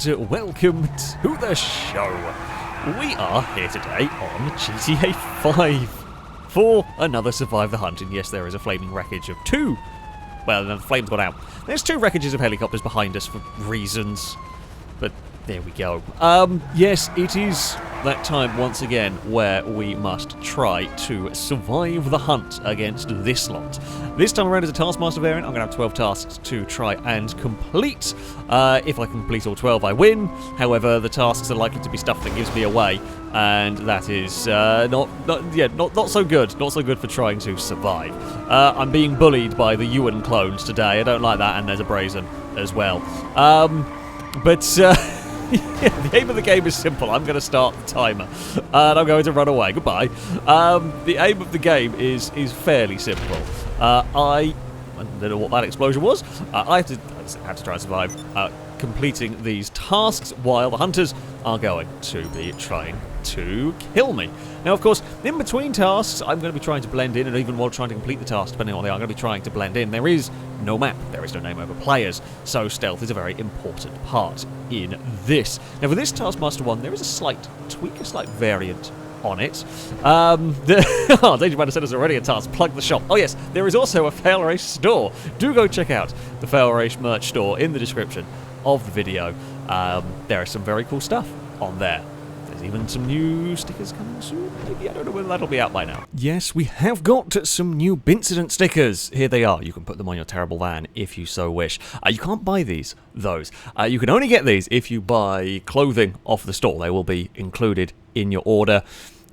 and welcome to the show. We are here today on GTA 5 for another Survive the Hunt, and yes, there is a flaming wreckage of two. Well, the flames got out. There's two wreckages of helicopters behind us for reasons, but there we go. Yes, it is that time once again where we must try to survive the hunt against this lot. This time around as a Taskmaster variant, I'm going to have 12 tasks to try and complete. If I can complete all 12, I win. However, the tasks are likely to be stuff that gives me away, and that is not so good. Not so good for trying to survive. I'm being bullied by the Ewan clones today. I don't like that, and there's a Brazen as well. Yeah, the aim of the game is simple. I'm going to start the timer, and I'm going to run away. Goodbye. The aim of the game is fairly simple. I don't know what that explosion was. I had to try and survive completing these tasks while the hunters are going to be trying to kill me. Now, of course, in between tasks, I'm going to be trying to blend in, and even while trying to complete the task, depending on what they are, I'm going to be trying to blend in. There is no map. There is no name over players, so stealth is a very important part in this. Now, for this Taskmaster one, there is a slight tweak, a slight variant on it. Danger Man said there's already a task. Plug the shop. Oh yes, there is also a Failrace store. Do go check out the Failrace merch store in the description of the video. There is some very cool stuff on there. There's even some new stickers coming soon. Maybe, I don't know whether that'll be out by now. Yes, we have got some new Bincident stickers. Here they are. You can put them on your terrible van if you so wish. You can't buy those. You can only get these if you buy clothing off the store. They will be included in your order.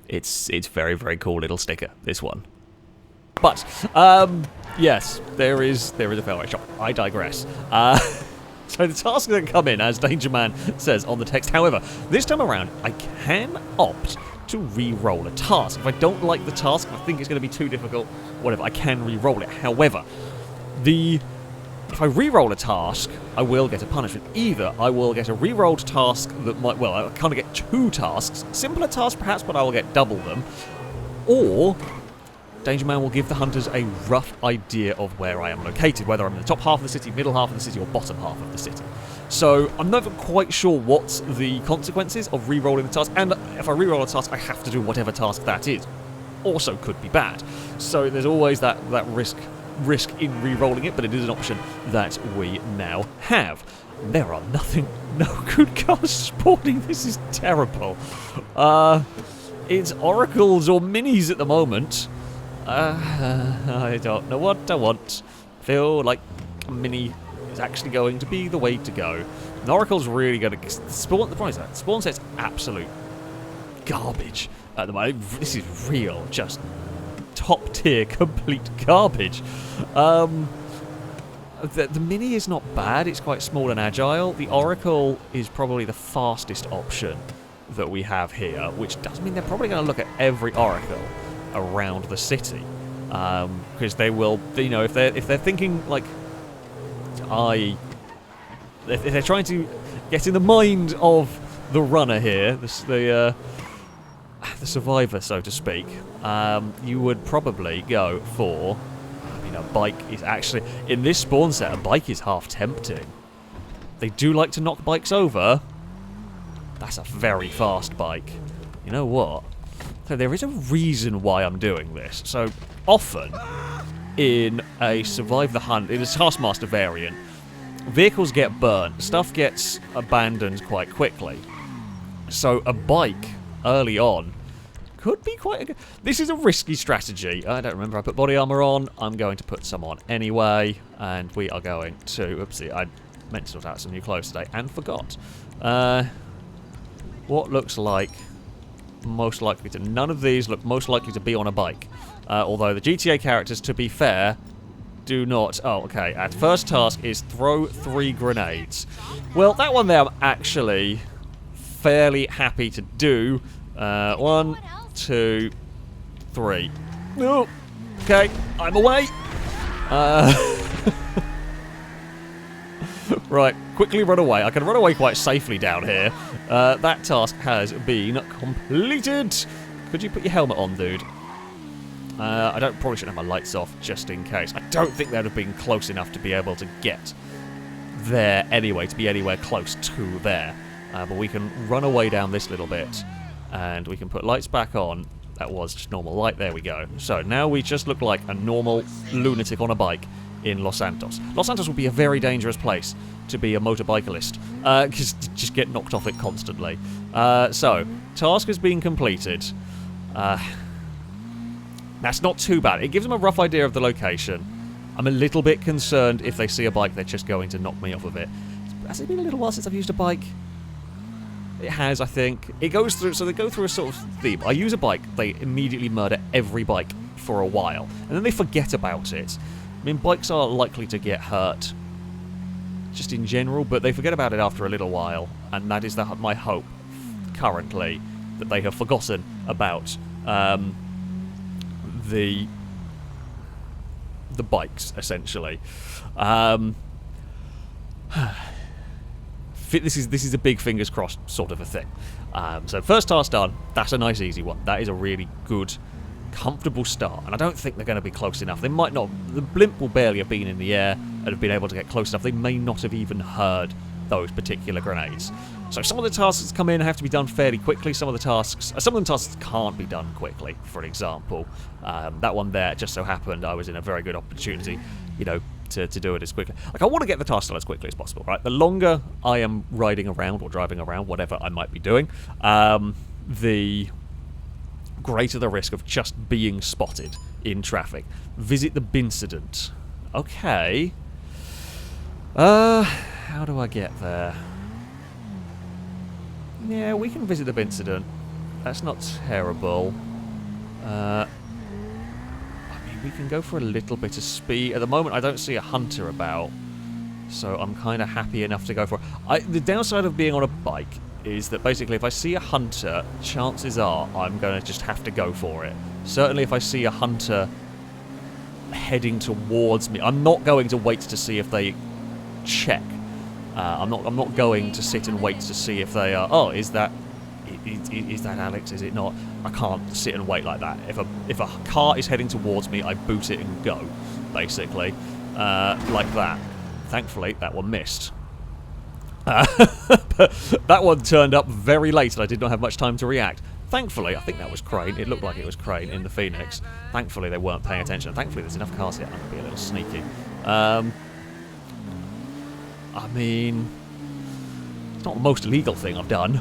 It's very, very cool little sticker, this one. But, yes, there is a Failrace shop. I digress. So the tasks that come in, as Danger Man says on the text. However, this time around, I can opt to re-roll a task. If I don't like the task, I think it's going to be too difficult, whatever, I can re-roll it. However, if I re-roll a task, I will get a punishment. Either I will get a re-rolled task that might, well, I kind of get two tasks. Simpler tasks, perhaps, but I will get double them. Or Danger Man will give the hunters a rough idea of where I am located, whether I'm in the top half of the city, middle half of the city, or bottom half of the city. So I'm never quite sure what the consequences of re-rolling the task, and if I re-roll a task, I have to do whatever task that is. Also could be bad. So there's always that risk in re-rolling it, but it is an option that we now have. There are no good cars spawning. This is terrible. It's oracles or minis at the moment. I don't know what I want. I feel like a mini is actually going to be the way to go. An oracle's really going to spawn. The problem is that spawn set's absolute garbage at the moment. This is real, just top tier, complete garbage. The mini is not bad. It's quite small and agile. The oracle is probably the fastest option that we have here, which does mean they're probably going to look at every oracle around the city, because they will, you know, if they're thinking like if they're trying to get in the mind of the runner here, the survivor, so to speak, you would probably go for, I mean, a bike is actually, in this spawn set, a bike is half tempting. They do like to knock bikes over. That's a very fast bike. You know what? So there is a reason why I'm doing this. So often in a Survive the Hunt, in a Taskmaster variant, vehicles get burnt, stuff gets abandoned quite quickly. So a bike early on could be quite a good... This is a risky strategy. I don't remember I put body armor on. I'm going to put some on anyway, and we are going to... Oopsie, I meant to sort out some new clothes today and forgot. What looks like most likely to... None of these look most likely to be on a bike. Although the GTA characters, to be fair, do not... Oh, okay. Our first task is throw 3 grenades. Well, that one there I'm actually fairly happy to do. 1, 2, 3. Oh, okay, I'm away. Right, quickly run away. I can run away quite safely down here. That task has been completed. Could you put your helmet on, dude? I probably shouldn't have my lights off, just in case. I don't think that would have been close enough to be able to get there anyway, to be anywhere close to there. But we can run away down this little bit, and we can put lights back on. That was just normal light. There we go. So now we just look like a normal lunatic on a bike in Los Santos. Los Santos would be a very dangerous place to be a motorbicyclist, because you just get knocked off it constantly. So, task has been completed. That's not too bad. It gives them a rough idea of the location. I'm a little bit concerned if they see a bike, they're just going to knock me off of it. Has it been a little while since I've used a bike? It has, I think. It goes through, so they go through a sort of theme. I use a bike, they immediately murder every bike for a while, and then they forget about it. I mean, bikes are likely to get hurt, just in general, but they forget about it after a little while, and that is my hope, currently, that they have forgotten about the bikes, essentially. This is a big fingers crossed sort of a thing. So first task done. That's a nice easy one. That is a really good, comfortable start. And I don't think they're going to be close enough. They might not. The blimp will barely have been in the air and have been able to get close enough. They may not have even heard those particular grenades. So some of the tasks that come in have to be done fairly quickly. Some of the tasks can't be done quickly. For example, that one there just so happened I was in a very good opportunity, to do it as quickly. Like, I want to get the task done as quickly as possible, right? The longer I am riding around or driving around, whatever I might be doing, the greater the risk of just being spotted in traffic. Visit the Bincident. Okay. How do I get there? Yeah, we can visit the Bincident. That's not terrible. We can go for a little bit of speed. At the moment, I don't see a hunter about, so I'm kind of happy enough to go for it. The downside of being on a bike is that basically if I see a hunter, chances are I'm going to just have to go for it. Certainly if I see a hunter heading towards me, I'm not going to wait to see if they check. I'm not going to sit and wait to see if they are, oh, is that Alex? Is it not? I can't sit and wait like that. If a car is heading towards me, I boot it and go, basically, like that. Thankfully, that one missed. But that one turned up very late, and I did not have much time to react. Thankfully, I think that was Crane. It looked like it was Crane in the Phoenix. Thankfully, they weren't paying attention. Thankfully, there's enough cars here. I'm gonna be a little sneaky. I mean, it's not the most illegal thing I've done.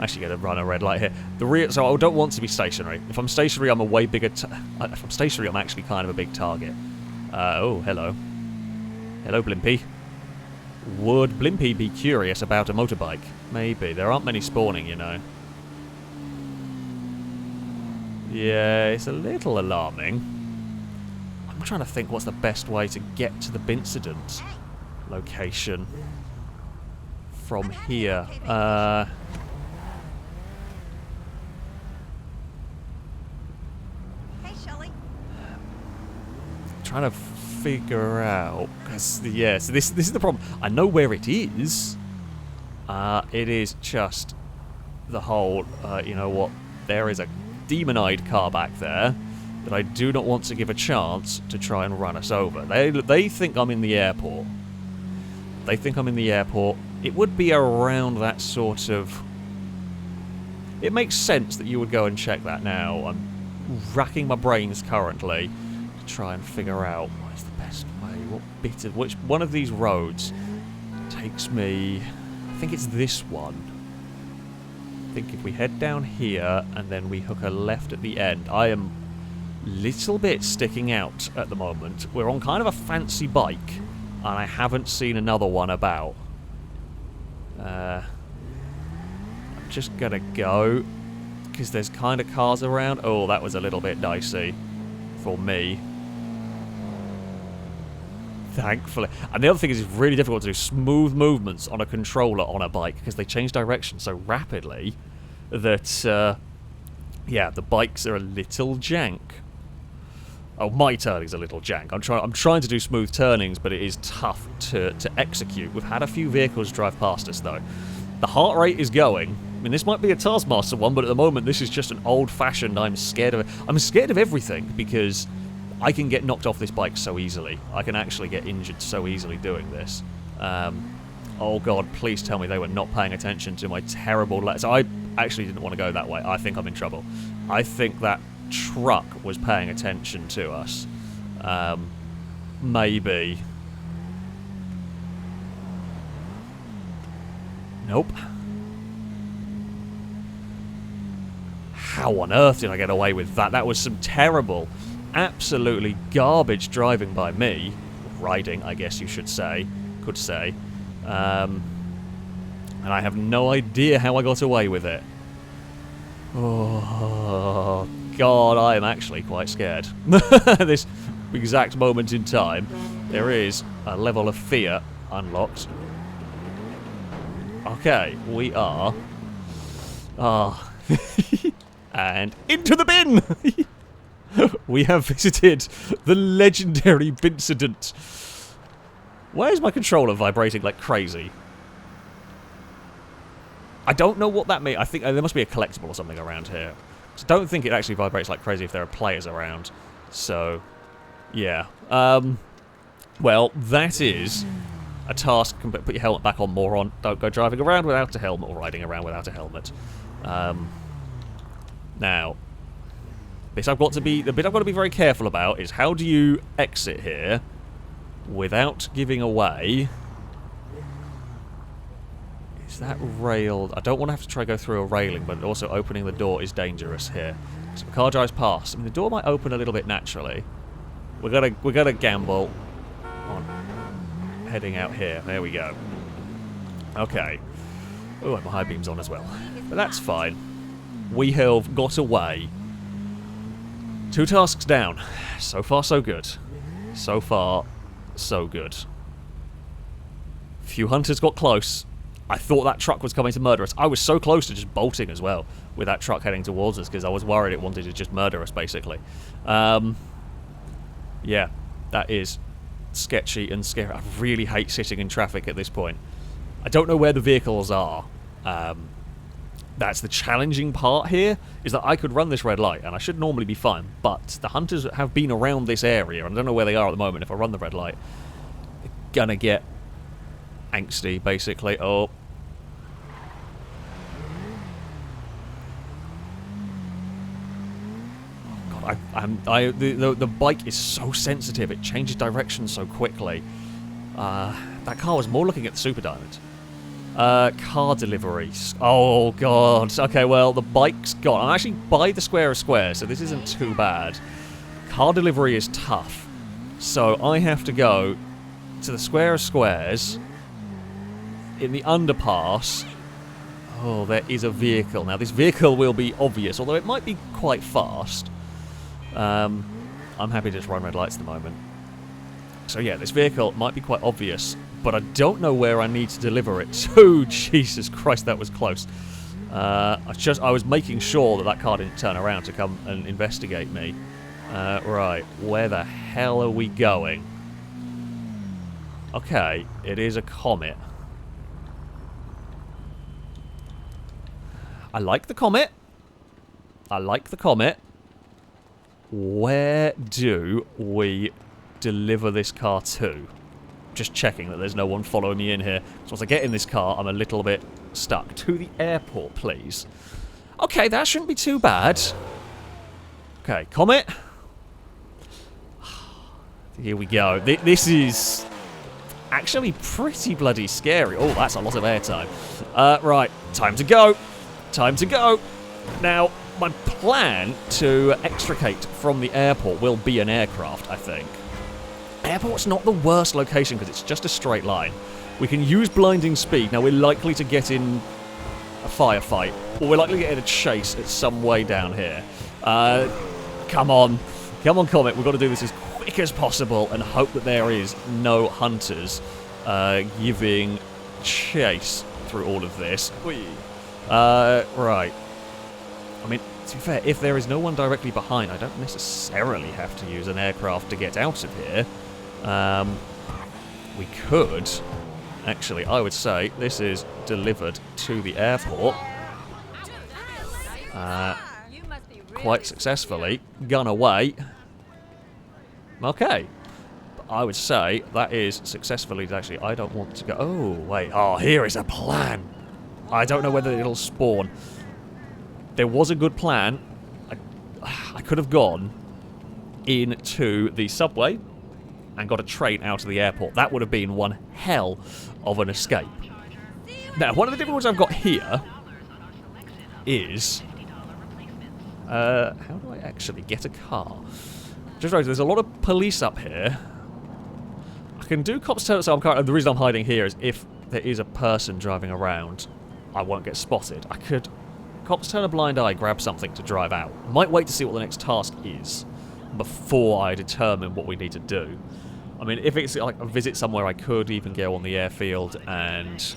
Actually going to run a red light here. So I don't want to be stationary. If I'm stationary, I'm a way bigger... if I'm stationary, I'm actually kind of a big target. Oh, hello. Hello, Blimpy. Would Blimpy be curious about a motorbike? Maybe. There aren't many spawning, Yeah, it's a little alarming. I'm trying to think what's the best way to get to the Bincident location from here. Trying to figure out, because so this is the problem. I know where it is. It is just the whole. You know what? There is a demon-eyed car back there that I do not want to give a chance to try and run us over. They think I'm in the airport. They think I'm in the airport. It would be around that sort of... It makes sense that you would go and check that now. I'm racking my brains currently to try and figure out what is the best way. Which one of these roads takes me... I think it's this one. I think if we head down here and then we hook a left at the end. I am a little bit sticking out at the moment. We're on kind of a fancy bike, and I haven't seen another one about. I'm just gonna go, because there's kind of cars around. Oh, that was a little bit dicey for me. Thankfully. And the other thing is, it's really difficult to do smooth movements on a controller on a bike, because they change direction so rapidly that, yeah, the bikes are a little jank. Oh, my turning's a little jank. I'm trying to do smooth turnings, but it is tough to execute. We've had a few vehicles drive past us, though. The heart rate is going. I mean, this might be a Taskmaster one, but at the moment, this is just an old-fashioned, I'm scared of it. I'm scared of everything, because I can get knocked off this bike so easily. I can actually get injured so easily doing this. Oh god, please tell me they were not paying attention to my terrible letters. I actually didn't want to go that way. I think I'm in trouble. I think that truck was paying attention to us. Maybe. Nope. How on earth did I get away with that? That was some terrible, absolutely garbage driving by me. Riding, I guess you should say. Could say. And I have no idea how I got away with it. Oh, God, I am actually quite scared. This exact moment in time, there is a level of fear unlocked. Okay, we are... and into the bin! We have visited the legendary Bincident. Why is my controller vibrating like crazy? I don't know what that means. I think there must be a collectible or something around here. I don't think it actually vibrates like crazy if there are players around. So, yeah. Well, that is a task. Put your helmet back on, moron. Don't go driving around without a helmet or riding around without a helmet. Now, the bit I've got to be very careful about is how do you exit here without giving away. Is that railed? I don't want to have to try to go through a railing, but also opening the door is dangerous here. So the car drives past. I mean, the door might open a little bit naturally. We're gonna gamble on heading out here. There we go. Okay. Oh, and my high beam's on as well. But that's fine. We have got away. 2 tasks down. So far, so good. So far, so good. Few hunters got close. I thought that truck was coming to murder us. I was so close to just bolting as well with that truck heading towards us because I was worried it wanted to just murder us, basically. Yeah, that is sketchy and scary. I really hate sitting in traffic at this point. I don't know where the vehicles are. That's the challenging part here, is that I could run this red light, and I should normally be fine, but the hunters have been around this area, and I don't know where they are at the moment. If I run the red light, they're gonna get angsty, basically. Oh. God, the bike is so sensitive. It changes direction so quickly. That car was more looking at the Super Diamond. Car deliveries. Oh, God. Okay, well, the bike's gone. I'm actually by the square of squares, so this isn't too bad. Car delivery is tough. So I have to go to the square of squares in the underpass. Oh, there is a vehicle. Now, this vehicle will be obvious, although it might be quite fast. I'm happy to just run red lights at the moment. So yeah, this vehicle might be quite obvious, but I don't know where I need to deliver it to. Jesus Christ, that was close. I was making sure that car didn't turn around to come and investigate me. Right, where the hell are we going? Okay, it is a Comet. I like the Comet. I like the Comet. Where do we deliver this car to? Just checking that there's no one following me in here. So once I get in this car, I'm a little bit stuck. To the airport, please. Okay, that shouldn't be too bad. Okay, Comet. Here we go. This is actually pretty bloody scary. Oh, that's a lot of airtime. Right, time to go. Time to go. Now, my plan to extricate from the airport will be an aircraft, I think. Airport's not the worst location because it's just a straight line. We can use blinding speed. Now, we're likely to get in a firefight, or we're likely to get in a chase at some way down here. Come on. Come on, Comet. We've got to do this as quick as possible and hope that there is no hunters giving chase through all of this. Right. I mean, to be fair, if there is no one directly behind, I don't necessarily have to use an aircraft to get out of here. We could. Actually, I would say this is delivered to the airport. Quite successfully. Gone away. Okay. I would say that is successfully... Actually, I don't want to go... Oh, wait. Oh, here is a plan. I don't know whether it'll spawn. There was a good plan. I could have gone into the subway and got a train out of the airport. That would have been one hell of an escape. Now, one of the difficulties I've got here is... how do I actually get a car? Just right, there's a lot of police up here. I can do cops turn... So the reason I'm hiding here is if there is a person driving around, I won't get spotted. I could... Cops turn a blind eye, grab something to drive out. I might wait to see what the next task is before I determine what we need to do. I mean, if it's like a visit somewhere, I could even go on the airfield and...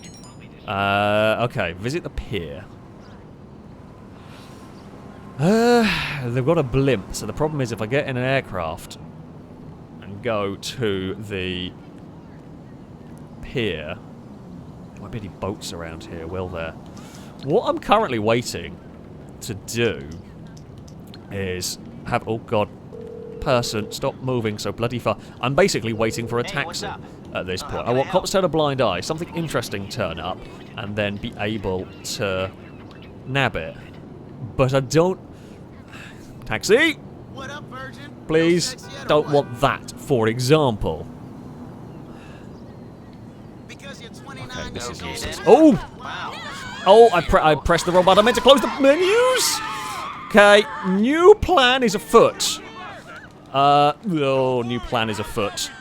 okay, visit the pier. They've got a blimp, so the problem is if I get in an aircraft and go to the pier... There won't be any boats around here, will there? What I'm currently waiting to do is have... Oh, God. Person, stop moving so bloody far. I'm basically waiting for a taxi at this point. I want cops turn a blind eye, something interesting turn up, and then be able to nab it. But I don't... Taxi! What up, Virgin? Please, don't want that, for example. Okay, this is useless. Oh! Oh, I pressed the wrong button. I meant to close the menus! Okay, new plan is afoot. Oh, new plan is afoot.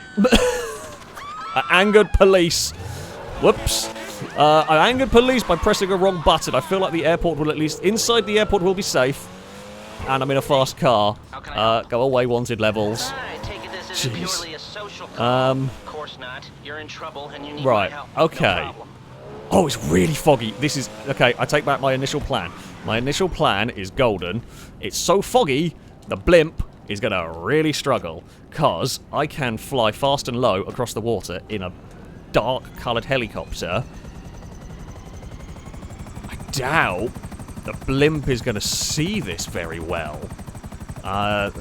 Angered police. Whoops. I angered police by pressing a wrong button. I feel like the airport will at least... Inside the airport will be safe. And I'm in a fast car. Go away, wanted levels. Jeez. Of course not. You're in trouble and you need right, my help. okay. No Oh, it's really foggy. This is... Okay, I take back my initial plan. My initial plan is golden. It's so foggy, the blimp is going to really struggle. Because I can fly fast and low across the water in a dark-coloured helicopter. I doubt the blimp is going to see this very well.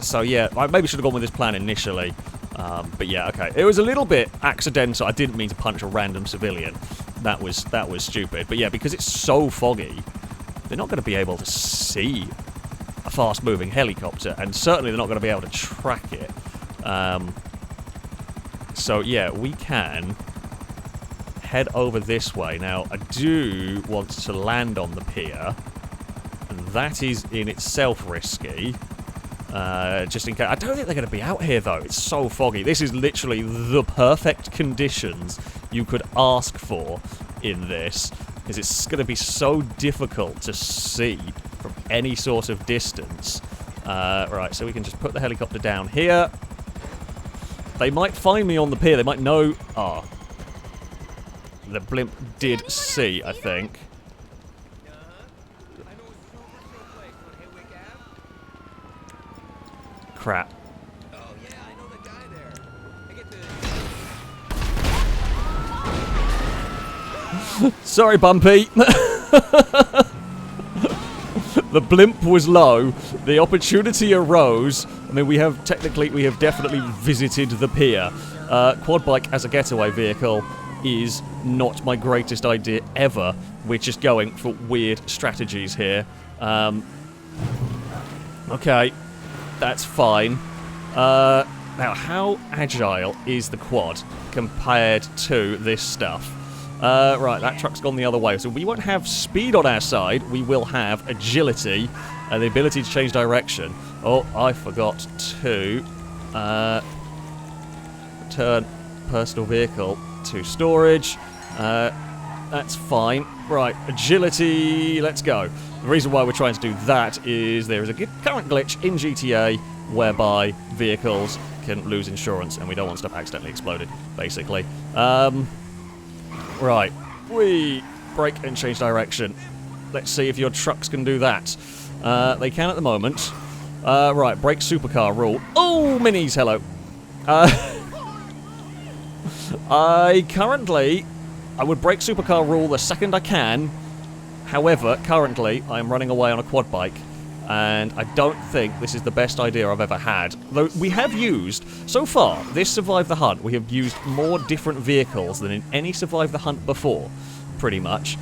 So yeah, I maybe should have gone with this plan initially. But yeah, okay. It was a little bit accidental. I didn't mean to punch a random civilian. That was stupid. But yeah, because it's so foggy, they're not going to be able to see a fast-moving helicopter, and certainly they're not going to be able to track it. So yeah, we can head over this way. Now, I do want to land on the pier, and that is in itself risky. Just in case. I don't think they're going to be out here, though. It's so foggy. This is literally the perfect conditions you could ask for in this, because it's going to be so difficult to see from any sort of distance. Right, so we can just put the helicopter down here. They might find me on the pier. They might know... Ah. The blimp did see, I think. Crap. Oh yeah, I know the guy there. I get to... Sorry, Bumpy. The blimp was low. The opportunity arose. I mean, we have definitely visited the pier. Quad bike as a getaway vehicle is not my greatest idea ever. We're just going for weird strategies here. Okay. That's fine. Now, how agile is the quad compared to this stuff? Right, that truck's gone the other way. So we won't have speed on our side. We will have agility and the ability to change direction. Oh, I forgot to return personal vehicle to storage. That's fine. Right, agility, let's go. The reason why we're trying to do that is there is a current glitch in GTA whereby vehicles can lose insurance, and we don't want stuff accidentally exploded, basically. Right, we brake and change direction. Let's see if your trucks can do that. They can at the moment. Right, brake supercar rule. Oh, minis, hello. I would brake supercar rule the second I can. However, currently, I'm running away on a quad bike. And I don't think this is the best idea I've ever had. Though we have used, so far, this Survive the Hunt, we have used more different vehicles than in any Survive the Hunt before, pretty much.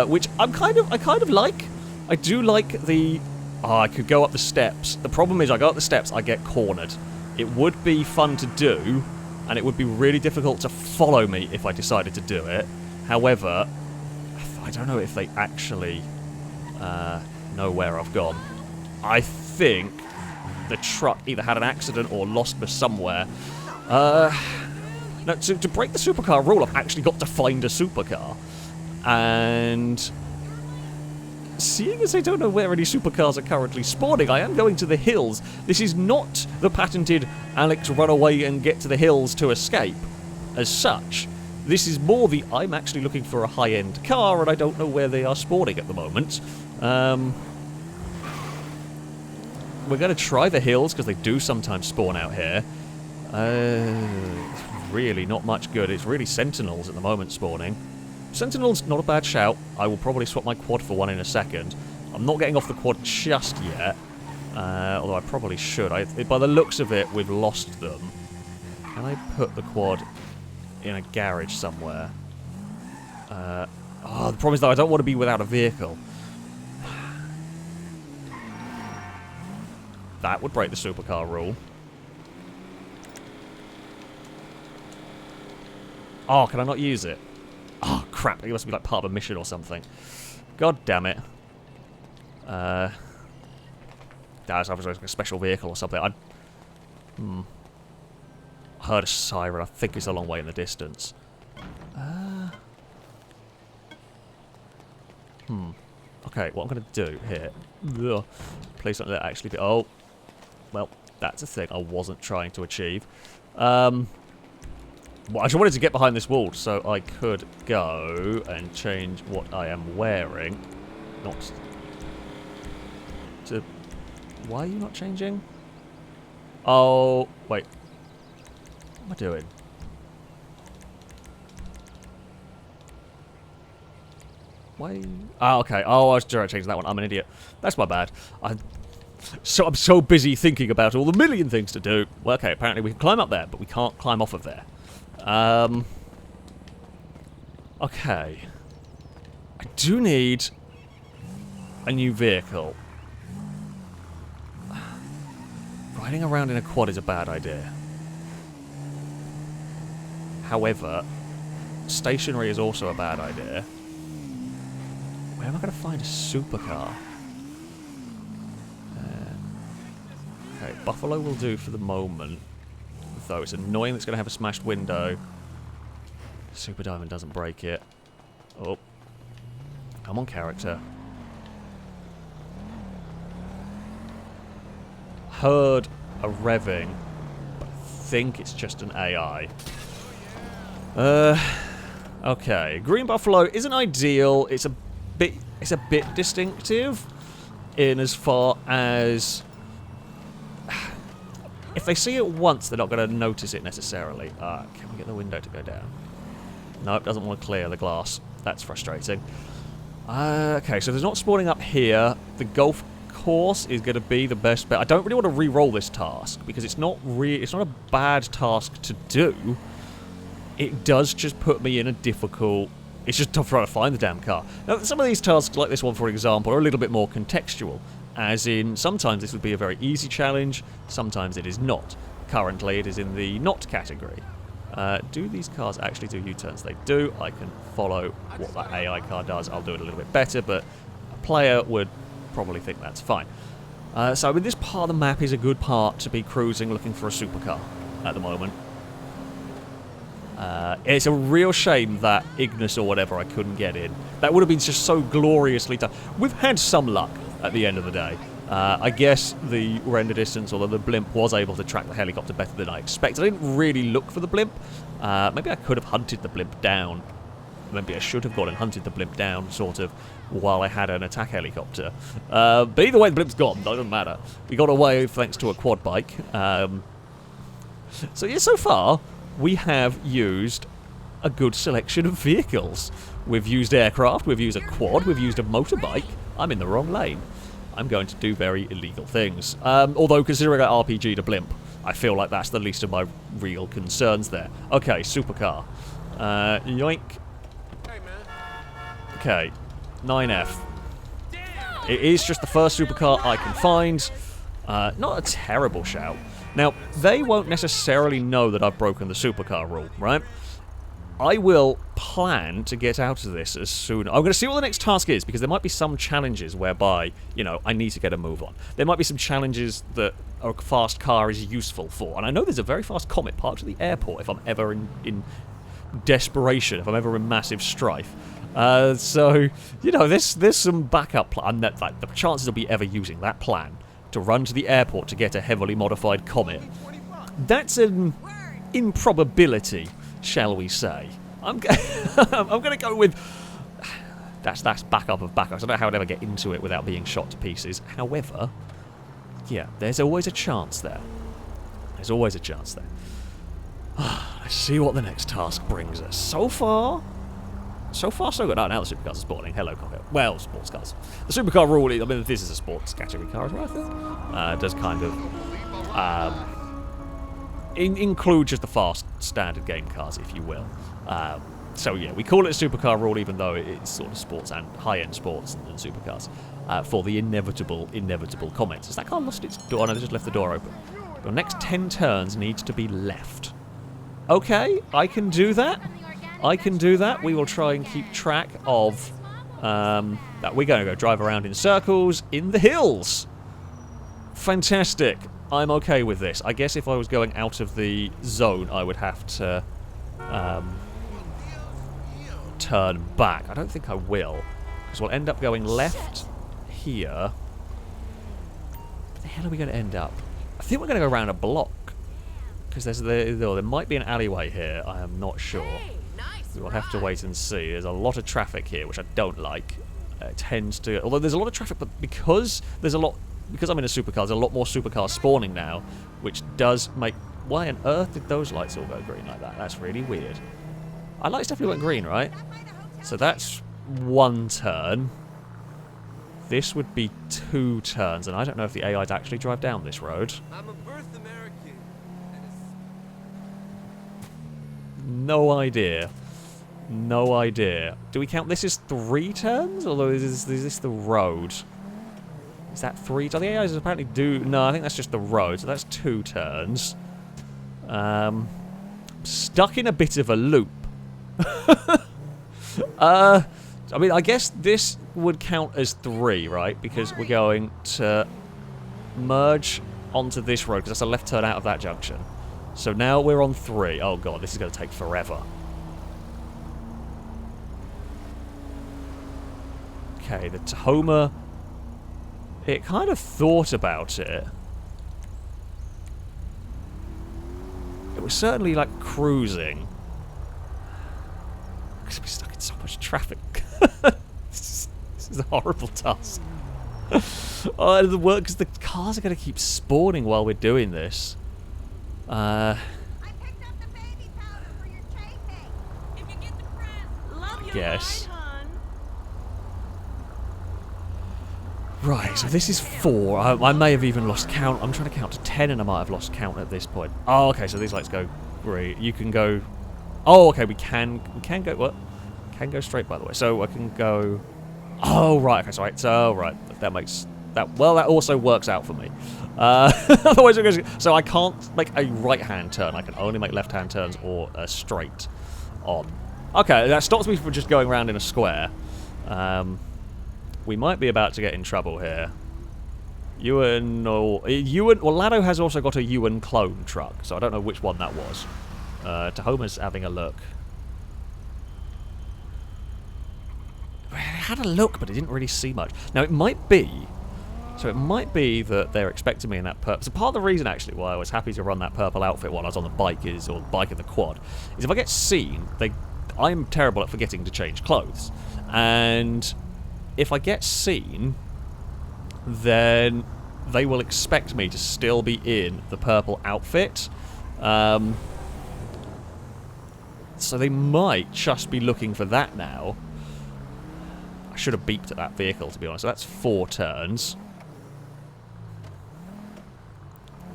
Which I kind of like. I do like the... Oh, I could go up the steps. The problem is I go up the steps, I get cornered. It would be fun to do, and it would be really difficult to follow me if I decided to do it. However, I don't know if they actually know where I've gone. I think the truck either had an accident or lost me somewhere. No, to break the supercar rule, I've actually got to find a supercar. And seeing as I don't know where any supercars are currently spawning, I am going to the hills. This is not the patented Alex run away and get to the hills to escape as such. This is more the I'm actually looking for a high-end car and I don't know where they are spawning at the moment. We're going to try the hills because they do sometimes spawn out here. It's really not much good. It's really Sentinels at the moment spawning. Sentinel's not a bad shout. I will probably swap my quad for one in a second. I'm not getting off the quad just yet. Although I probably should. By the looks of it, we've lost them. Can I put the quad in a garage somewhere? The problem is, though, I don't want to be without a vehicle. That would break the supercar rule. Oh, can I not use it? Oh, crap. It must be like part of a mission or something. God damn it. That's obviously like a special vehicle or something. I heard a siren. I think it's a long way in the distance. Okay, what I'm going to do here... Ugh, play something that actually... Oh, well, that's a thing I wasn't trying to achieve. Well, I just wanted to get behind this wall so I could go and change what I am wearing. Not to... Why are you not changing? Oh, wait. What am I doing? Why? Oh, okay. Oh, I was trying to change that one. I'm an idiot. That's my bad. I'm so busy thinking about all the million things to do. Well, okay, apparently we can climb up there, but we can't climb off of there. Okay. I do need a new vehicle. Riding around in a quad is a bad idea. However, stationary is also a bad idea. Where am I going to find a supercar? Okay, Buffalo will do for the moment. Though it's annoying that it's going to have a smashed window. Super Diamond doesn't break it. Oh. Come on, character. Heard a revving, but I think it's just an AI. Okay. Green Buffalo isn't ideal. It's a bit distinctive in as far as if they see it once, they're not going to notice it necessarily. Can we get the window to go down? No, it doesn't want to clear the glass. That's frustrating. Okay, so there's not spawning up here. The golf course is going to be the best bet. I don't really want to re-roll this task because it's not a bad task to do. It does just put me in a difficult... It's just tough trying to find the damn car. Now, some of these tasks, like this one, for example, are a little bit more contextual. As in, sometimes this would be a very easy challenge, sometimes it is not. Currently, it is in the not category. Do these cars actually do U-turns? They do. I can follow what that AI car does. I'll do it a little bit better, but a player would probably think that's fine. So, I mean, this part of the map is a good part to be cruising looking for a supercar at the moment. It's a real shame that Ignis or whatever I couldn't get in. That would have been just so gloriously done. We've had some luck at the end of the day. I guess the render distance, although the blimp was able to track the helicopter better than I expected. I didn't really look for the blimp. Maybe I could have hunted the blimp down. Maybe I should have gone and hunted the blimp down, sort of, while I had an attack helicopter. But either way, the blimp's gone. Doesn't matter. We got away thanks to a quad bike. So yeah, so far, we have used a good selection of vehicles. We've used aircraft, we've used a quad, we've used a motorbike. I'm in the wrong lane. I'm going to do very illegal things. Although, considering I RPG'd a blimp, I feel like that's the least of my real concerns there. Okay, supercar. Yoink. Hey, man. Okay, 9F. It is just the first supercar I can find. Not a terrible shout. Now, they won't necessarily know that I've broken the supercar rule, right? I will plan to get out of this as soon... I'm going to see what the next task is, because there might be some challenges whereby, you know, I need to get a move on. There might be some challenges that a fast car is useful for. And I know there's a very fast Comet parked at the airport if I'm ever in desperation, if I'm ever in massive strife. So, you know, there's some backup plan. Like, the chances of me ever using that plan to run to the airport to get a heavily modified Comet, that's an improbability, shall we say. I'm going to go with... That's backup of backups. I don't know how I'd ever get into it without being shot to pieces. However, yeah, there's always a chance there. There's always a chance there. Let's see what the next task brings us. So far, so good. Oh, now the supercars are spawning. Hello, cockpit. Well, sports cars. The supercar rule, I mean, this is a sports category car as well, I think. It does kind of include just the fast standard game cars, if you will. So yeah, we call it a supercar rule, even though it's sort of sports and high-end sports and supercars, for the inevitable comments. Has that car lost its door? No, they just left the door open. The next 10 turns needs to be left. Okay, I can do that. I can do that. We will try and keep track of that. We're going to go drive around in circles in the hills. Fantastic. I'm okay with this. I guess if I was going out of the zone, I would have to turn back. I don't think I will, because we'll end up going left here. Where the hell are we going to end up? I think we're going to go around a block, because there might be an alleyway here. I am not sure. We will have to wait and see. There's a lot of traffic here, which I don't like. It tends to... Although there's a lot of traffic, but because I'm in a supercar, there's a lot more supercars spawning now, which does make... Why on earth did those lights all go green like that? That's really weird. Our lights definitely went green, right? So that's one turn. This would be 2 turns, and I don't know if the AI'd actually drive down this road. I'm a birth American. No idea. No idea. Do we count this as 3 turns? Although is this the road? Is that 3? Do the AIs apparently do... No, I think that's just the road, so that's 2 turns. Stuck in a bit of a loop. I mean, I guess this would count as 3, right? Because we're going to merge onto this road, because that's a left turn out of that junction. So now we're on 3. Oh god, this is going to take forever. Okay, the Tahoma... It kind of thought about it. It was certainly, like, cruising. Because we're stuck in so much traffic. This is a horrible task. Oh, because the cars are going to keep spawning while we're doing this. I picked up the baby powder for your chafing. If you get the press, love you, Yes. right, hon? Right, so this is 4. I may have even lost count. I'm trying to count to 10 and I might have lost count at this point. Oh, okay, so these lights go green. You can go... Oh, okay, we can go... What? Can go straight, by the way. So I can go... Oh, right, okay, sorry. So, right, that makes... Well, that also works out for me. Otherwise, so I can't make a right-hand turn. I can only make left-hand turns or a straight on. Okay, that stops me from just going around in a square. We might be about to get in trouble here. Well, Lado has also got a Ewan clone truck, so I don't know which one that was. Tahoma's having a look. It had a look, but it didn't really see much. Now, it might be... So it might be that they're expecting me in that purple... So part of the reason, actually, why I was happy to run that purple outfit while I was on the bike or the bike in the quad, is if I get seen, I'm terrible at forgetting to change clothes. And if I get seen, then they will expect me to still be in the purple outfit. So they might just be looking for that now. I should have beeped at that vehicle, to be honest. So that's 4 turns.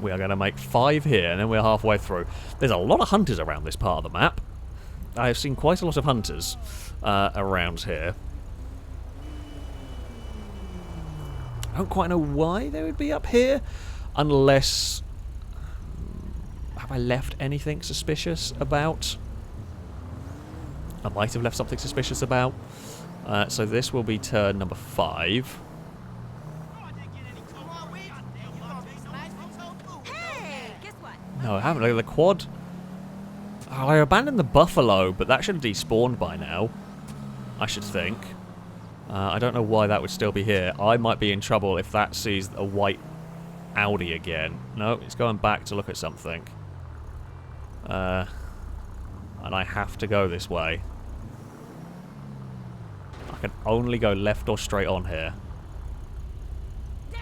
We are going to make 5 here, and then we're halfway through. There's a lot of hunters around this part of the map. I have seen quite a lot of hunters around here. I don't quite know why they would be up here, unless... Have I left anything suspicious about? I might have left something suspicious about. So this will be turn number 5. Hey, guess what? No, I haven't. Look at the quad. Oh, I abandoned the buffalo, but that should have despawned by now, I should think. I don't know why that would still be here. I might be in trouble if that sees a white Audi again. No, it's going back to look at something. And I have to go this way. I can only go left or straight on here.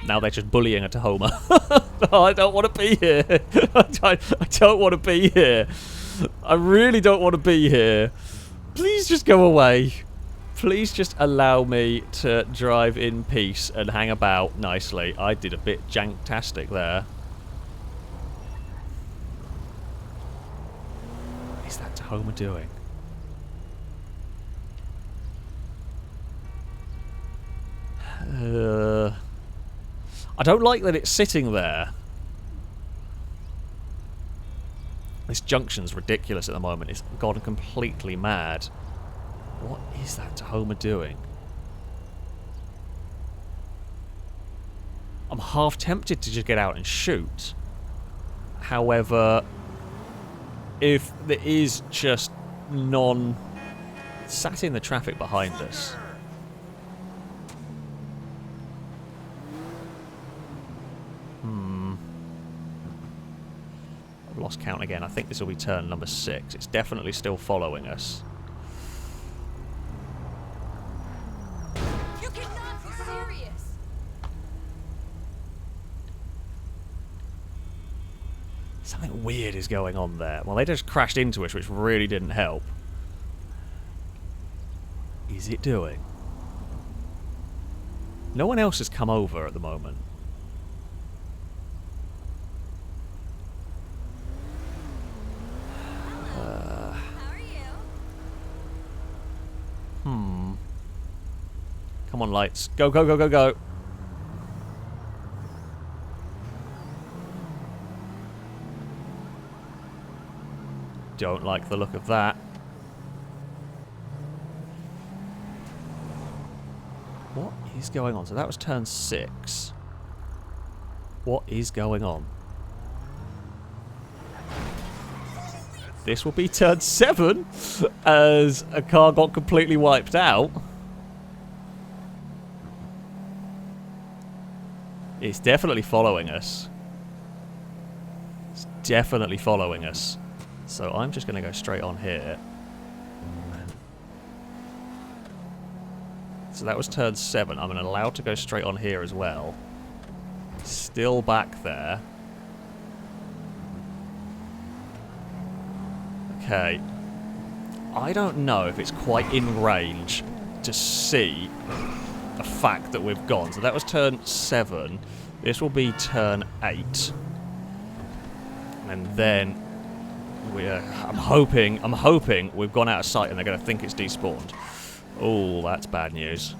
Now they're just bullying a Tahoma. No, I don't want to be here. I don't want to be here. I really don't want to be here. Please just go away. Please just allow me to drive in peace and hang about nicely. I did a bit janktastic there. What is that Tahoma doing? I don't like that it's sitting there. This junction's ridiculous at the moment. It's gone completely mad. What is that Tahoma doing? I'm half tempted to just get out and shoot. However, if there is just sat in the traffic behind us. I've lost count again. I think this will be turn number 6. It's definitely still following us. You cannot be serious. Something weird is going on there. Well, they just crashed into us, which really didn't help. Is it doing? No one else has come over at the moment. How are you? Come on, lights. Go, go, go, go, go. Don't like the look of that. What is going on? So that was turn 6. What is going on? This will be turn 7 as a car got completely wiped out. It's definitely following us. It's definitely following us. So I'm just going to go straight on here. So that was turn 7. I'm allowed to go straight on here as well. Still back there. Okay. I don't know if it's quite in range to see the fact that we've gone. So that was turn 7. This will be turn 8. And then I'm hoping we've gone out of sight and they're going to think it's despawned. Oh, that's bad news.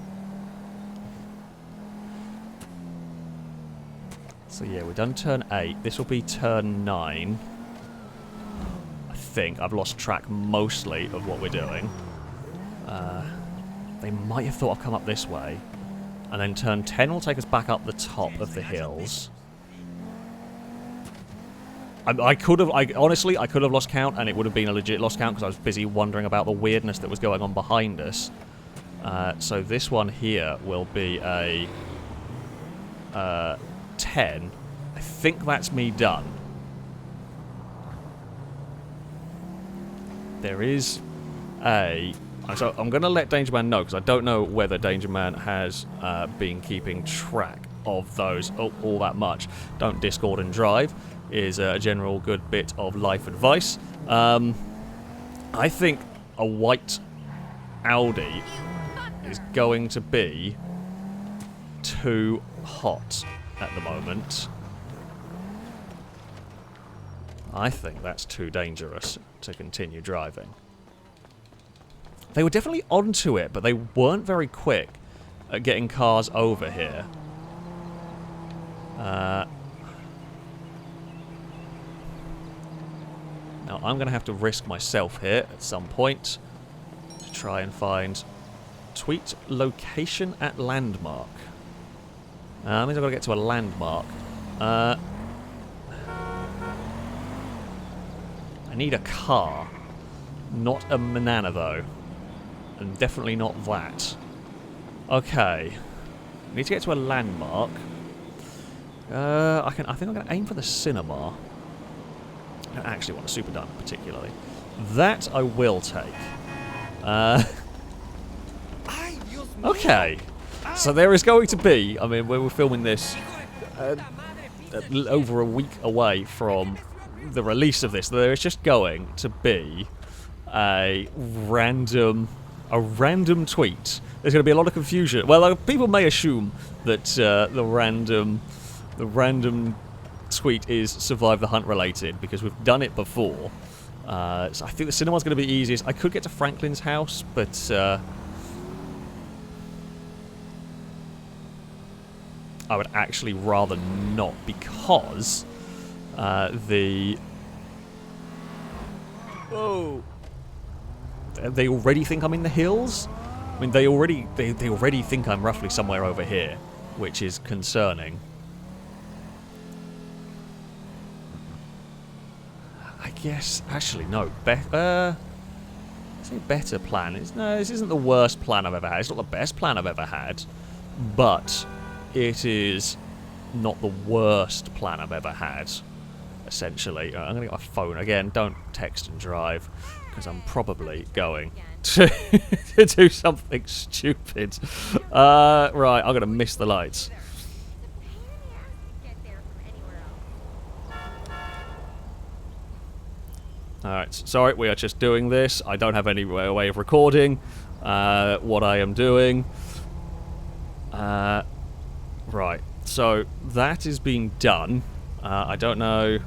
So yeah, we've done turn 8. This will be turn 9. I think I've lost track mostly of what we're doing. They might have thought I'd come up this way. And then turn 10 will take us back up the top of the hills. Honestly, I could have lost count, and it would have been a legit lost count because I was busy wondering about the weirdness that was going on behind us. So this one here will be a 10. I think that's me done. There is a... So I'm going to let Danger Man know, because I don't know whether Danger Man has been keeping track of those all that much. Don't discord and drive is a general good bit of life advice. I think a white Audi is going to be too hot at the moment. I think that's too dangerous to continue driving. They were definitely onto it, but they weren't very quick at getting cars over here. Now I'm going to have to risk myself here at some point to try and find tweet location at landmark. That means I've got to get to a landmark. I need a car, not a banana though, and definitely not that. Okay, I need to get to a landmark. I think I'm going to aim for the cinema. I don't actually want a super dun particularly. That I will take. Okay, so there is going to be, I mean, we're filming this over a week away from the release of this. There is just going to be a random tweet. There's going to be a lot of confusion. Well, people may assume that the random tweet is Survive the Hunt related because we've done it before. So I think the cinema's going to be easiest. I could get to Franklin's house, but I would actually rather not because they already think I'm in the hills. I mean, they already think I'm roughly somewhere over here, which is concerning. I guess actually no. Say better plan. No, this isn't the worst plan I've ever had. It's not the best plan I've ever had, but it is not the worst plan I've ever had. Essentially, I'm gonna get my phone again. Don't text and drive because I'm probably going to do something stupid. Right, I'm gonna miss the lights. Alright, sorry, we are just doing this. I don't have any way of recording what I am doing. Right, so that is being done. I don't know.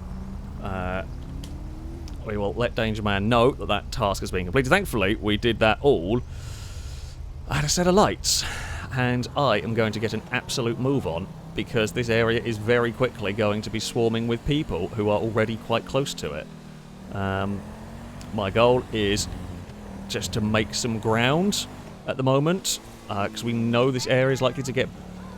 We will let Danger Man know that that task has been completed. Thankfully, we did that all at a set of lights. And I am going to get an absolute move on because this area is very quickly going to be swarming with people who are already quite close to it. My goal is just to make some ground at the moment because we know this area is likely to get...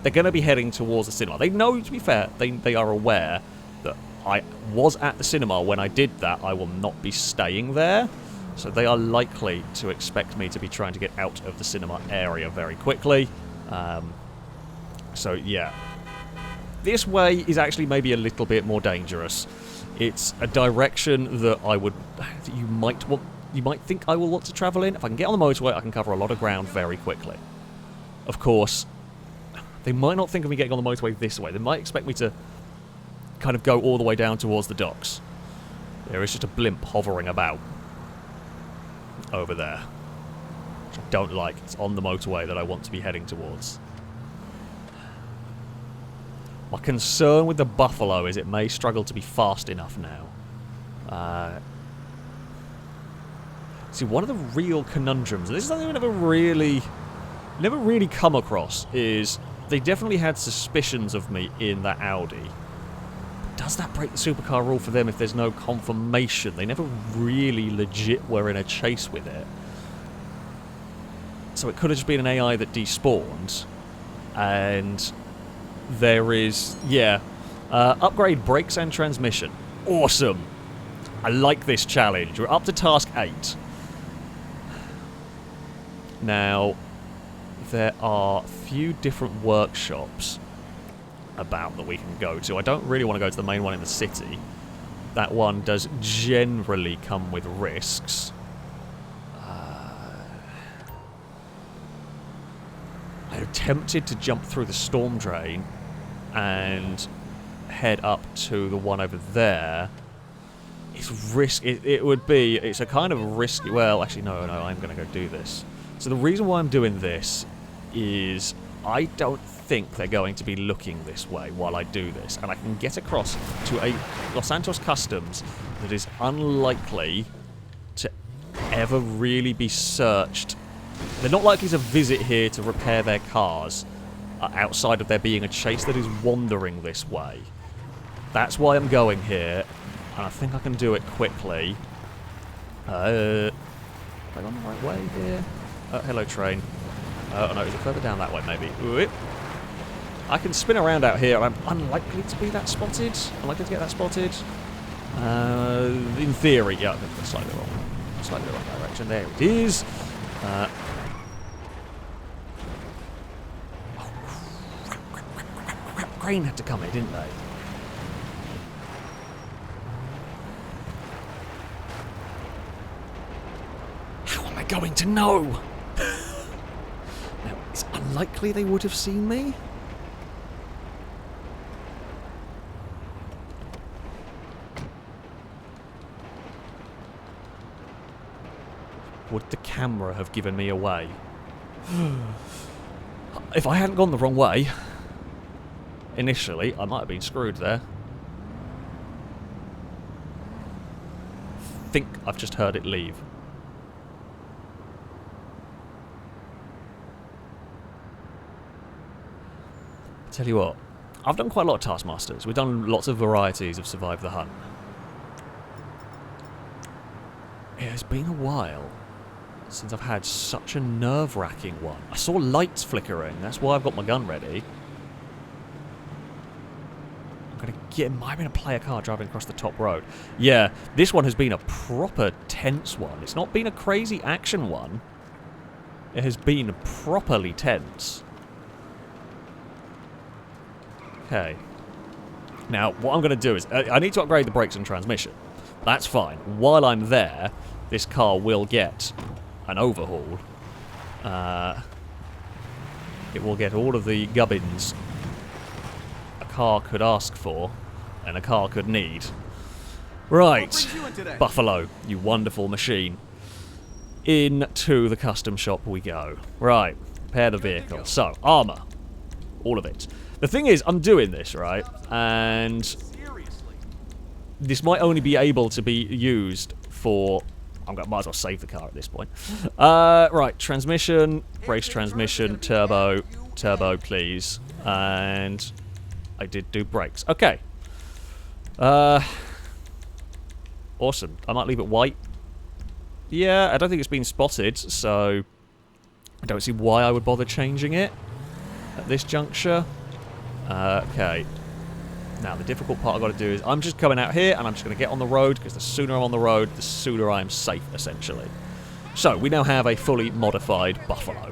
They're going to be heading towards the cinema. They know, to be fair, they are aware that I was at the cinema when I did that. I will not be staying there. So they are likely to expect me to be trying to get out of the cinema area very quickly. So, yeah. This way is actually maybe a little bit more dangerous. It's a direction that you might think I will want to travel in. If I can get on the motorway, I can cover a lot of ground very quickly. Of course, they might not think of me getting on the motorway this way. They might expect me to kind of go all the way down towards the docks. There is just a blimp hovering about over there, which I don't like. It's on the motorway that I want to be heading towards. My concern with the Buffalo is it may struggle to be fast enough now. See, one of the real conundrums, and this is something I've never really come across, is they definitely had suspicions of me in that Audi. Does that break the supercar rule for them if there's no confirmation? They never really legit were in a chase with it. So it could have just been an AI that despawned. And there is, yeah, upgrade brakes and transmission. Awesome. I like this challenge. We're up to task 8. Now, there are a few different workshops about that we can go to. I don't really want to go to the main one in the city. That one does generally come with risks. I attempted to jump through the storm drain and head up to the one over there. It's risky. It's a kind of risky... Well, actually, no, I'm going to go do this. So the reason why I'm doing this is I don't think they're going to be looking this way while I do this. And I can get across to a Los Santos Customs that is unlikely to ever really be searched. They're not likely to visit here to repair their cars outside of there being a chase that is wandering this way. That's why I'm going here, and I think I can do it quickly. Am I on the right way here? Hello, train. Oh no, is it further down that way, maybe? Ooh. I can spin around out here, and I'm unlikely to be that spotted. Unlikely to get that spotted. In theory, yeah, I'm slightly wrong. Slightly the wrong direction. There it is. Oh, crap. Crane had to come here, didn't they? How am I going to know? Now, it's unlikely they would have seen me. Would the camera have given me away? If I hadn't gone the wrong way, initially, I might have been screwed there. I think I've just heard it leave. Tell you what, I've done quite a lot of Taskmasters. We've done lots of varieties of Survive the Hunt. Yeah, it's been a while since I've had such a nerve-wracking one. I saw lights flickering, that's why I've got my gun ready. I'm gonna get, am I gonna play a car driving across the top road? Yeah, this one has been a proper tense one. It's not been a crazy action one. It has been properly tense. Okay. Now, what I'm gonna do is, I need to upgrade the brakes and transmission. That's fine. While I'm there, this car will get an overhaul. It will get all of the gubbins a car could ask for and a car could need. Right, Buffalo, you wonderful machine. Into the custom shop we go. Right, repair the vehicle. So, armour. All of it. The thing is, I'm doing this, right? And this might only be able to be used for... might as well save the car at this point. Right, transmission, race transmission, turbo, please. And I did do brakes. Okay. Awesome. I might leave it white. Yeah, I don't think it's been spotted, so I don't see why I would bother changing it at this juncture. Okay. Now, the difficult part I've got to do is I'm just coming out here and I'm just going to get on the road, because the sooner I'm on the road, the sooner I'm safe, essentially. So, we now have a fully modified Buffalo.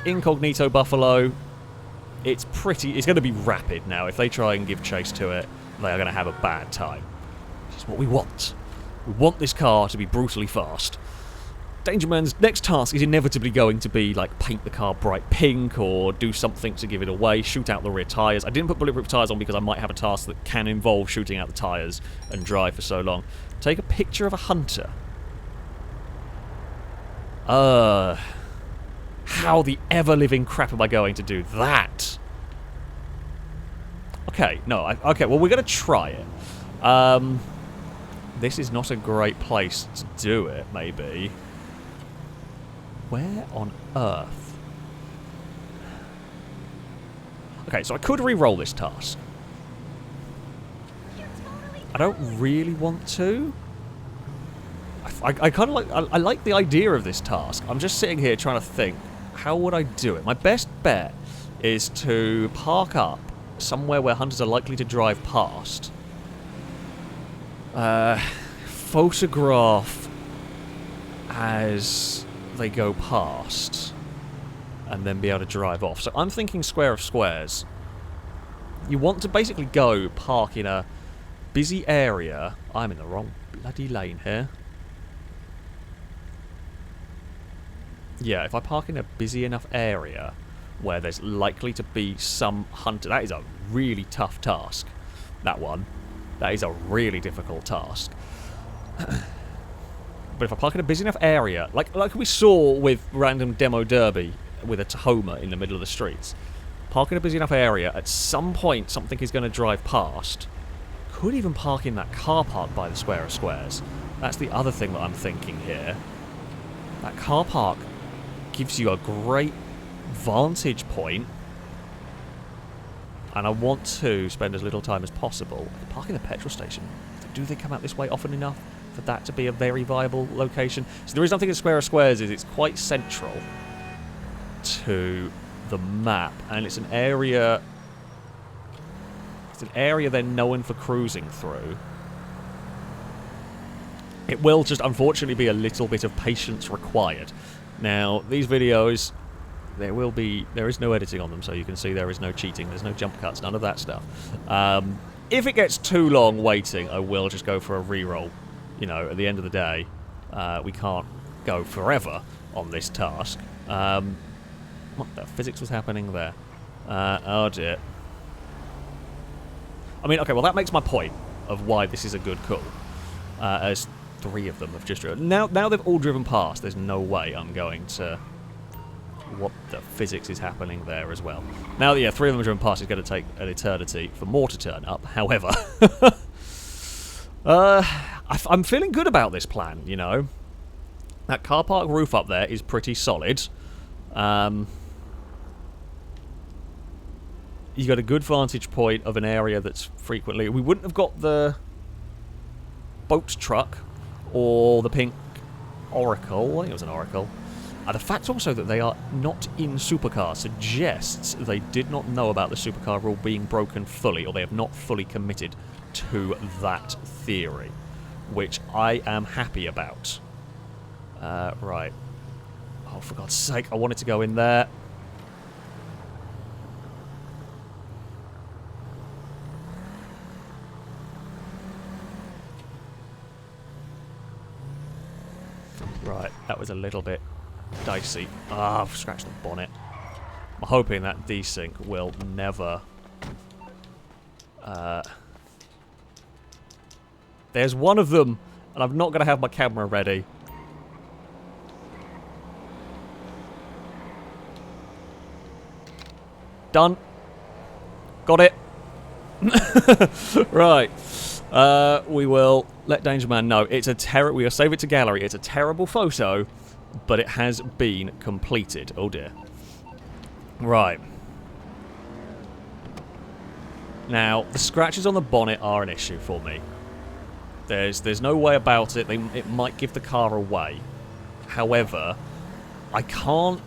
Incognito Buffalo. It's going to be rapid now. If they try and give chase to it, they are going to have a bad time. Which is what we want. We want this car to be brutally fast. Dangerman's next task is inevitably going to be, like, paint the car bright pink or do something to give it away, shoot out the rear tyres. I didn't put bulletproof tyres on because I might have a task that can involve shooting out the tyres and drive for so long. Take a picture of a hunter. How the ever-living crap am I going to do that? Okay, no, okay, well, we're going to try it. This is not a great place to do it, maybe. Where on earth? Okay, so I could re-roll this task. I don't really want to. I kind of like... I like the idea of this task. I'm just sitting here trying to think, how would I do it? My best bet is to park up somewhere where hunters are likely to drive past. Photograph as they go past, and then be able to drive off. So I'm thinking square of squares. You want to basically go park in a busy area. I'm in the wrong bloody lane here. Yeah, if I park in a busy enough area where there's likely to be some hunter... That is a really tough task. That one. That is a really difficult task. But if I park in a busy enough area, like we saw with random demo derby with a Tahoma in the middle of the streets, park in a busy enough area, at some point something is going to drive past, could even park in that car park by the square of squares. That's the other thing that I'm thinking here. That car park gives you a great vantage point, and I want to spend as little time as possible parking the petrol station. Do they come out this way often enough for that to be a very viable location? So the reason I'm thinking Square of Squares is it's quite central to the map, and it's an area they're known for cruising through. It will just unfortunately be a little bit of patience required. Now, these videos, there is no editing on them, so you can see there is no cheating, there's no jump cuts, none of that stuff. If it gets too long waiting, I will just go for a reroll. You know, at the end of the day, we can't go forever on this task. What the physics was happening there? Oh dear. I mean, okay, well that makes my point of why this is a good call. As 3 of them have just driven. Now they've all driven past, there's no way I'm going to... What the physics is happening there as well. Now, yeah, 3 of them have driven past, it's going to take an eternity for more to turn up. However, I'm feeling good about this plan, you know. That car park roof up there is pretty solid. You got a good vantage point of an area that's frequently... We wouldn't have got the boat truck or the pink Oracle. I think it was an Oracle. The fact also that they are not in supercar suggests they did not know about the supercar rule being broken fully, or they have not fully committed to that theory, which I am happy about. Right. Oh, for God's sake, I wanted to go in there. Right, that was a little bit dicey. Ah, I've scratched the bonnet. I'm hoping that desync will never... There's one of them, and I'm not going to have my camera ready. Done. Got it. Right. We will let Danger Man know. It's a we'll save it to gallery. It's a terrible photo, but it has been completed. Oh dear. Right. Now, the scratches on the bonnet are an issue for me. There's no way about it. It might give the car away. However, I can't...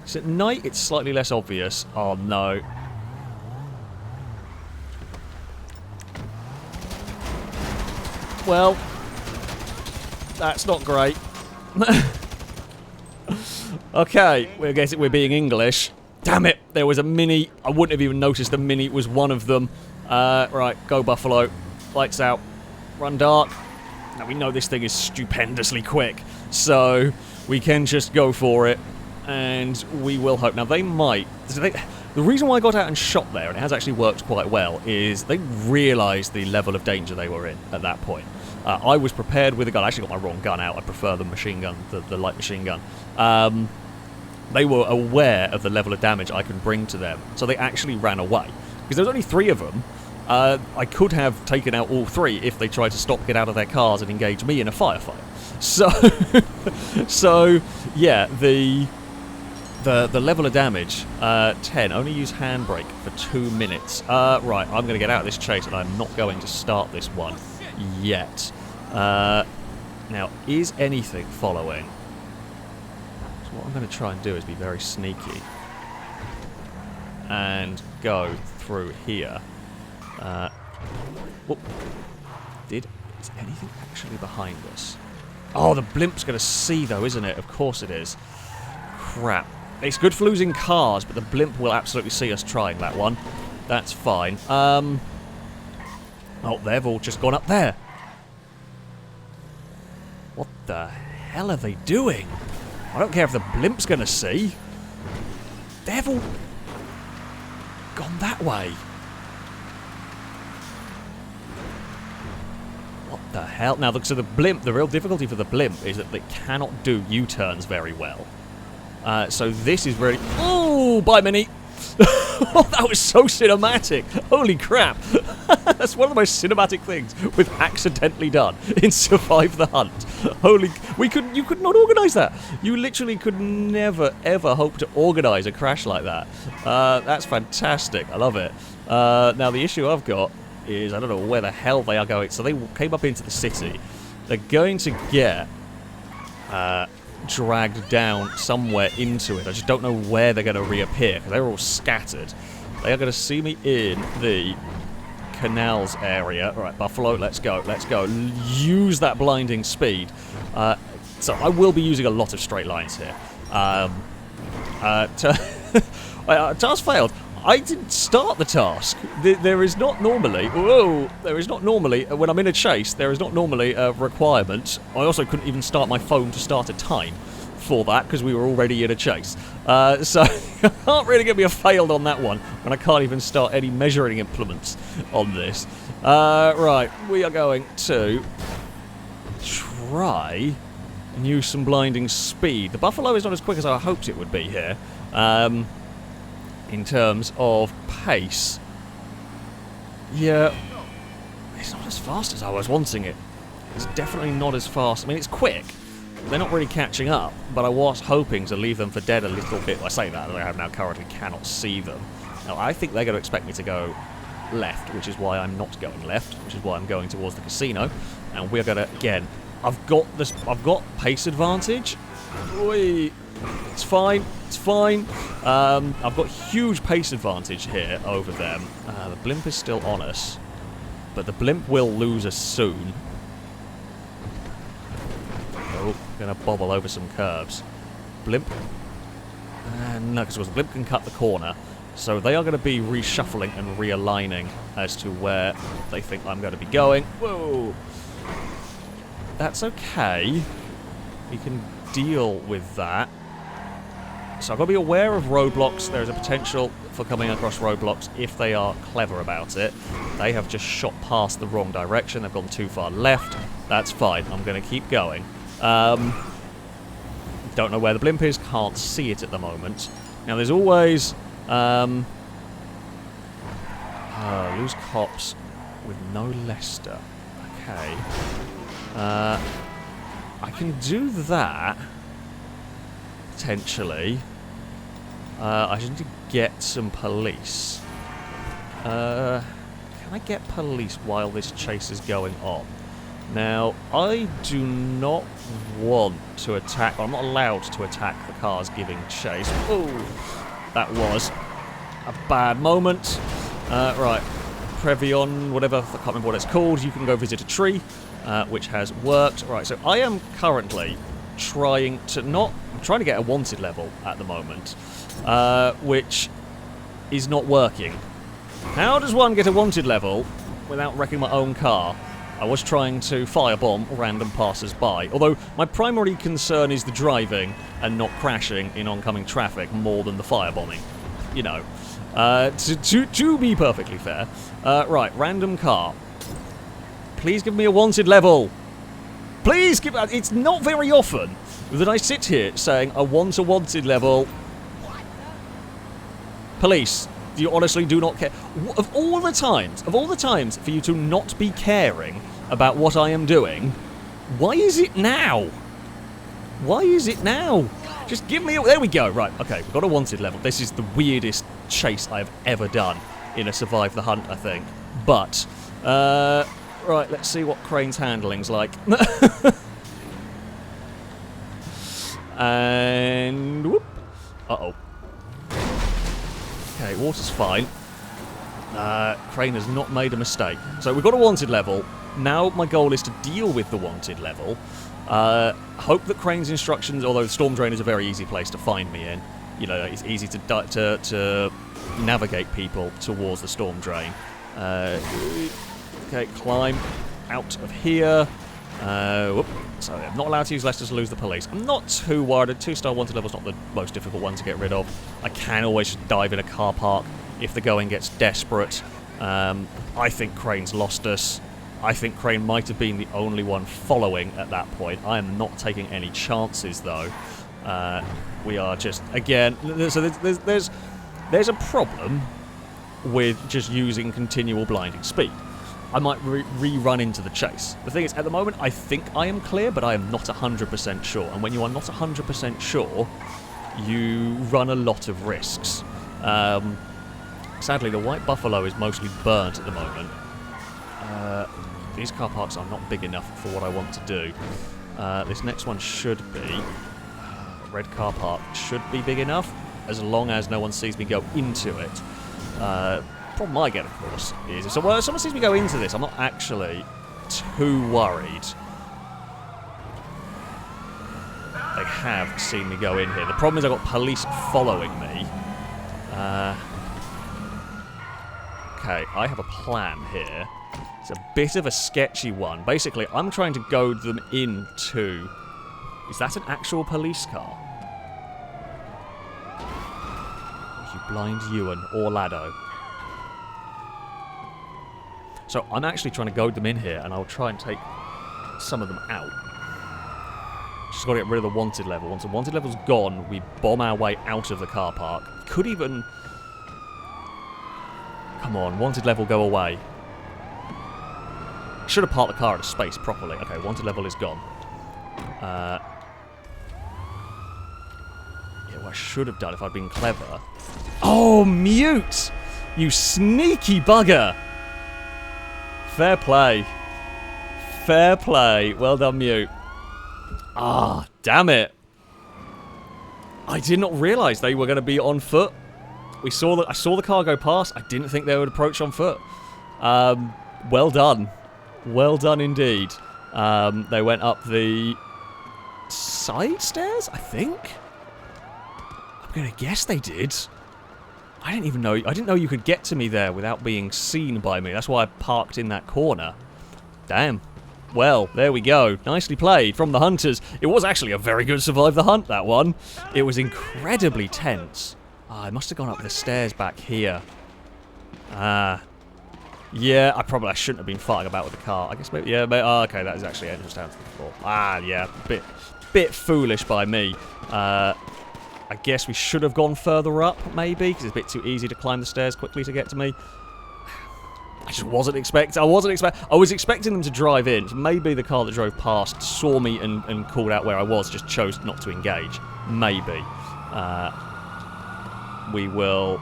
So at night, it's slightly less obvious. Oh, no. Well, that's not great. Okay, I guess we're being English. Damn it, there was a Mini. I wouldn't have even noticed the Mini was one of them. Right, go Buffalo. Lights out. Run dark. Now, we know this thing is stupendously quick, so we can just go for it, and we will hope. Now, they might... The reason why I got out and shot there, and it has actually worked quite well, is they realised the level of danger they were in at that point. I was prepared with a gun. I actually got my wrong gun out. I prefer the machine gun, the light machine gun. They were aware of the level of damage I can bring to them, so they actually ran away. Because there was only 3 of them. I could have taken out all 3 if they tried to stop, get out of their cars, and engage me in a firefight. So, so yeah, the level of damage, 10. Only use handbrake for 2 minutes. Right, I'm going to get out of this chase, and I'm not going to start this one yet. Now, is anything following? So what I'm going to try and do is be very sneaky and go through here. Whoop. Is anything actually behind us? Oh, the blimp's going to see, though, isn't it? Of course it is. Crap. It's good for losing cars, but the blimp will absolutely see us trying that one. That's fine. Oh, they've all just gone up there. What the hell are they doing? I don't care if the blimp's going to see. They've all gone that way. What the hell? Now, so the blimp, the real difficulty for the blimp is that they cannot do U-turns very well. So this is really... Oh, bye, Mini. That was so cinematic. Holy crap. That's one of the most cinematic things we've accidentally done in Survive the Hunt. You could not organise that. You literally could never, ever hope to organise a crash like that. That's fantastic. I love it. Now, the issue I've got is I don't know where the hell they are going. So they came up into the city. They're going to get dragged down somewhere into it. I just don't know where they're going to reappear because they're all scattered. They are going to see me in the canals area. All right, Buffalo, let's go. Let's go. Use that blinding speed. So I will be using a lot of straight lines here. Task failed. I didn't start the task. There is not normally... Whoa! There is not normally... When I'm in a chase, there is not normally a requirement. I also couldn't even start my phone to start a time for that, because we were already in a chase. So, you can't really get me a failed on that one, when I can't even start any measuring implements on this. Right, we are going to try and use some blinding speed. The Buffalo is not as quick as I hoped it would be here. In terms of pace. Yeah, it's not as fast as I was wanting it. It's definitely not as fast. I mean, it's quick. They're not really catching up, but I was hoping to leave them for dead a little bit. I say that, I now currently cannot see them. Now, I think they're going to expect me to go left, which is why I'm not going left, which is why I'm going towards the casino. And we're going to, again, I've got pace advantage. Oi. It's fine. It's fine. I've got huge pace advantage here over them. The blimp is still on us, but the blimp will lose us soon. Oh, gonna bobble over some curbs. Blimp. No, because the blimp can cut the corner, so they are going to be reshuffling and realigning as to where they think I'm going to be going. Whoa. That's okay. We can deal with that. So I've got to be aware of roadblocks. There is a potential for coming across roadblocks if they are clever about it. They have just shot past the wrong direction. They've gone too far left. That's fine. I'm going to keep going. Don't know where the blimp is. Can't see it at the moment. Now, there's always... lose cops with no Leicester. Okay. I can do that... potentially. I just need to get some police. Can I get police while this chase is going on? Now, I do not want to attack, well, I'm not allowed to attack the cars giving chase. Oh, that was a bad moment. Right, Previon, whatever, I can't remember what it's called. You can go visit a tree, which has worked. Right, so I am currently trying to get a wanted level at the moment, which is not working. How does one get a wanted level without wrecking my own car? I was trying to firebomb random passers-by, although my primary concern is the driving and not crashing in oncoming traffic more than the firebombing. You know, to be perfectly fair. Right, random car. Please give me a wanted level. Please give... It's not very often that I sit here saying I want a wanted level. Police, you honestly do not care. Of all the times for you to not be caring about what I am doing, why is it now? Why is it now? Just give me a... There we go. Right, okay, we've got a wanted level. This is the weirdest chase I've ever done in a Survive the Hunt, I think. But, right, let's see what Crane's handling's like. And whoop. Uh-oh. Okay, water's fine. Crane has not made a mistake. So we've got a wanted level. Now my goal is to deal with the wanted level. Hope that Crane's instructions, although the storm drain is a very easy place to find me in. You know, it's easy to navigate people towards the storm drain. Okay, climb out of here. Whoop. So I'm not allowed to use Leicester to lose the police. I'm not too worried. A 2-star wanted level is not the most difficult one to get rid of. I can always just dive in a car park if the going gets desperate. I think Crane's lost us. I think Crane might have been the only one following at that point. I am not taking any chances, though. We are just, again... So there's there's a problem with just using continual blinding speed. I might rerun into the chase. The thing is, at the moment, I think I am clear, but I am not 100% sure. And when you are not 100% sure, you run a lot of risks. Sadly, the White Buffalo is mostly burnt at the moment. These car parks are not big enough for what I want to do. This next one should be... red car park should be big enough, as long as no one sees me go into it. Problem I get, of course, is if someone sees me go into this, I'm not actually too worried. They have seen me go in here. The problem is I've got police following me. Okay, I have a plan here. It's a bit of a sketchy one. Basically, I'm trying to goad them into... Is that an actual police car? You blind Ewan or Lado. So I'm actually trying to goad them in here, and I'll try and take some of them out. Just got to get rid of the wanted level. Once the wanted level's gone, we bomb our way out of the car park. Could even... Come on, wanted level, go away. Should have parked the car at a space properly. Okay, wanted level is gone. Yeah, what I should have done if I'd been clever... Oh, mute! You sneaky bugger! Fair play. Fair play. Well done, mute. Ah, damn it. I did not realise they were going to be on foot. I saw the car go past. I didn't think they would approach on foot. Well done. Well done indeed. They went up the side stairs, I think? I'm going to guess they did. I didn't know you could get to me there without being seen by me. That's why I parked in that corner. Damn. Well, there we go. Nicely played from the Hunters. It was actually a very good survive the hunt, that one. It was incredibly tense. I must have gone up the stairs back here. Yeah, I shouldn't have been farting about with the car. I guess maybe, yeah, okay, that is actually entrance down to the floor. Yeah, bit foolish by me. I guess we should have gone further up, maybe, because it's a bit too easy to climb the stairs quickly to get to me. I just wasn't expecting... I was expecting them to drive in. So maybe the car that drove past saw me and called out where I was, just chose not to engage. Maybe. We will...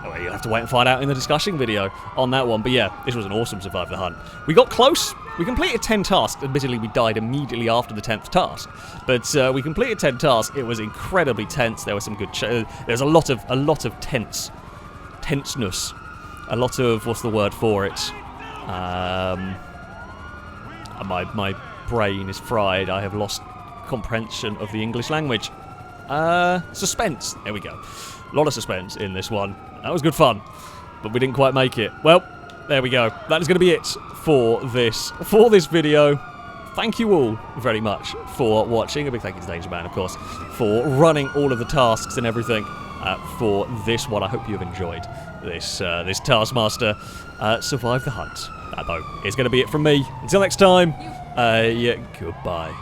Oh, you'll have to wait and find out in the discussion video on that one. But yeah, this was an awesome Survive the Hunt. We got close. We completed 10 tasks. Admittedly, we died immediately after the 10th task. But we completed 10 tasks. It was incredibly tense. There was some good... There's a lot of tenseness. A lot of... What's the word for it? My brain is fried. I have lost comprehension of the English language. Suspense. There we go. A lot of suspense in this one. That was good fun, but we didn't quite make it. Well, there we go. That is going to be it for this video. Thank you all very much for watching. A big thank you to Danger Man, of course, for running all of the tasks and everything for this one. I hope you have enjoyed this Taskmaster Survive the Hunt. That, though, is going to be it from me. Until next time, yeah, goodbye.